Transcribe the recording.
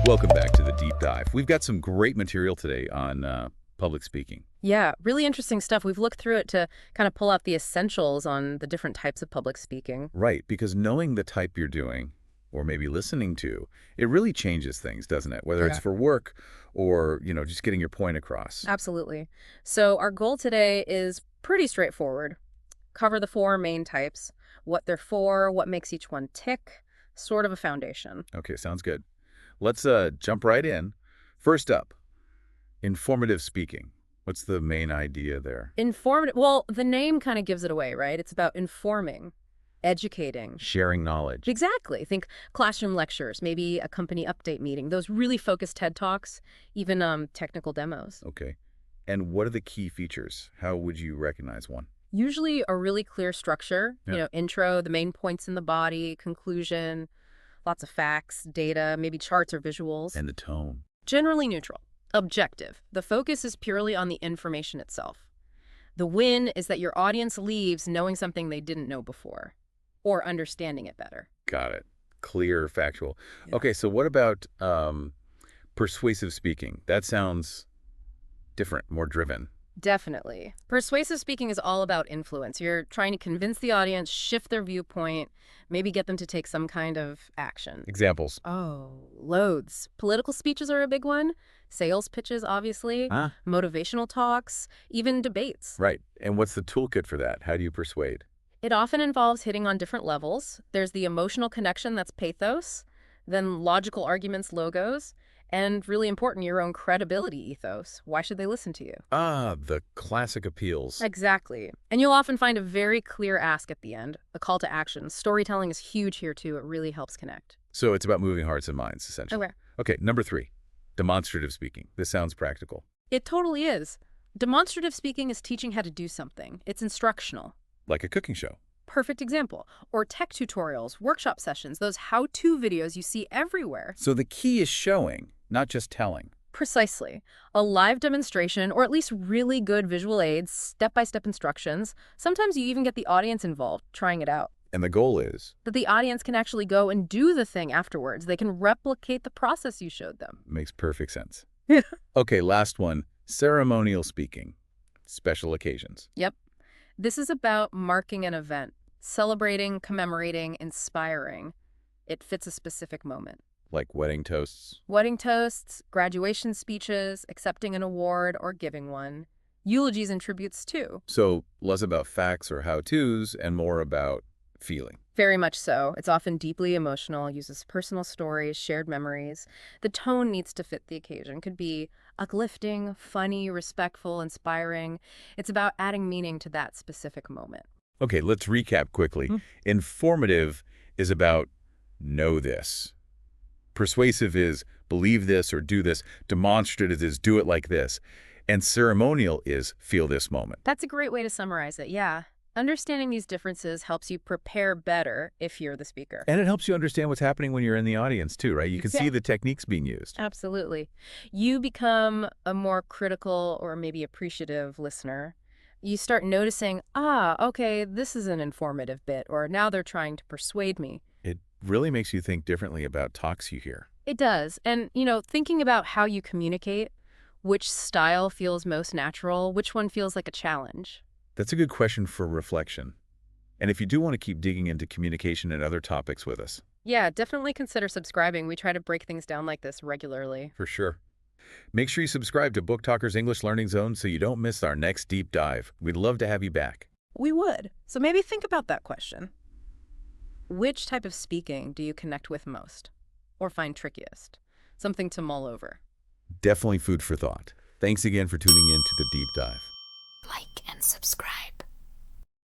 Welcome back to the deep dive. We've got some great material today on public speaking. Yeah, really interesting stuff. We've looked through it to kind of pull out the essentials on the different types of public speaking. Right, because knowing the type you're doing, or maybe listening to, it really changes things, doesn't it? Whether it's Yeah. for work or, just getting your point across. Absolutely. So our goal today is pretty straightforward. Cover the four main types, what they're for, what makes each one tick, sort of a foundation. Okay, sounds good. Let's jump right in. First up, informative speaking. What's the main idea there? Informative, well, the name kind of gives it away, right? It's about informing, educating. Sharing knowledge. Exactly. Think classroom lectures, maybe a company update meeting, those really focused TED Talks, even technical demos. Okay. And what are the key features? How would you recognize one? Usually a really clear structure, Yeah. Intro, the main points in the body, conclusion, lots of facts, data, maybe charts or visuals. And the tone. Generally neutral. Objective. The focus is purely on the information itself. The win is that your audience leaves knowing something they didn't know before, or understanding it better. Got it. Clear, factual. Yeah. Okay, so what about persuasive speaking? That sounds different, more driven. Definitely. Persuasive speaking is all about influence. You're trying to convince the audience, shift their viewpoint, maybe get them to take some kind of action. Examples. Oh, loads. Political speeches are a big one. Sales pitches, obviously. Huh? Motivational talks, even debates. Right. And what's the toolkit for that? How do you persuade? It often involves hitting on different levels. There's the emotional connection, that's pathos, then logical arguments, logos, and really important, your own credibility ethos. Why should they listen to you? Ah, the classic appeals. Exactly. And you'll often find a very clear ask at the end, a call to action. Storytelling is huge here, too. It really helps connect. So it's about moving hearts and minds, essentially. Okay. Okay, number 3, demonstrative speaking. This sounds practical. It totally is. Demonstrative speaking is teaching how to do something. It's instructional. Like a cooking show. Perfect example. Or tech tutorials, workshop sessions, those how-to videos you see everywhere. So the key is showing, not just telling. Precisely. A live demonstration, or at least really good visual aids, step-by-step instructions. Sometimes you even get the audience involved, trying it out. And the goal is? That the audience can actually go and do the thing afterwards. They can replicate the process you showed them. Makes perfect sense. Yeah. Okay, last one, ceremonial speaking. Special occasions. Yep. This is about marking an event, celebrating, commemorating, inspiring. It fits a specific moment. Like wedding toasts. Wedding toasts, graduation speeches, accepting an award or giving one. Eulogies and tributes, too. So less about facts or how-tos and more about feeling. Very much so. It's often deeply emotional, uses personal stories, shared memories. The tone needs to fit the occasion. Could be uplifting, funny, respectful, inspiring. It's about adding meaning to that specific moment. Okay, let's recap quickly. Informative is about know this. Persuasive is believe this or do this. Demonstrative is do it like this. And ceremonial is feel this moment. That's a great way to summarize it, yeah. Understanding these differences helps you prepare better if you're the speaker. And it helps you understand what's happening when you're in the audience too, right? You can see the techniques being used. Absolutely. You become a more critical or maybe appreciative listener. You start noticing, okay, this is an informative bit, or now they're trying to persuade me. It really makes you think differently about talks you hear. It does. And, thinking about how you communicate, which style feels most natural, which one feels like a challenge. That's a good question for reflection. And if you do want to keep digging into communication and other topics with us. Yeah, definitely consider subscribing. We try to break things down like this regularly. For sure. Make sure you subscribe to Book Talkers English Learning Zone so you don't miss our next deep dive. We'd love to have you back. We would. So maybe think about that question. Which type of speaking do you connect with most or find trickiest? Something to mull over. Definitely food for thought. Thanks again for tuning in to the deep dive. Like and subscribe.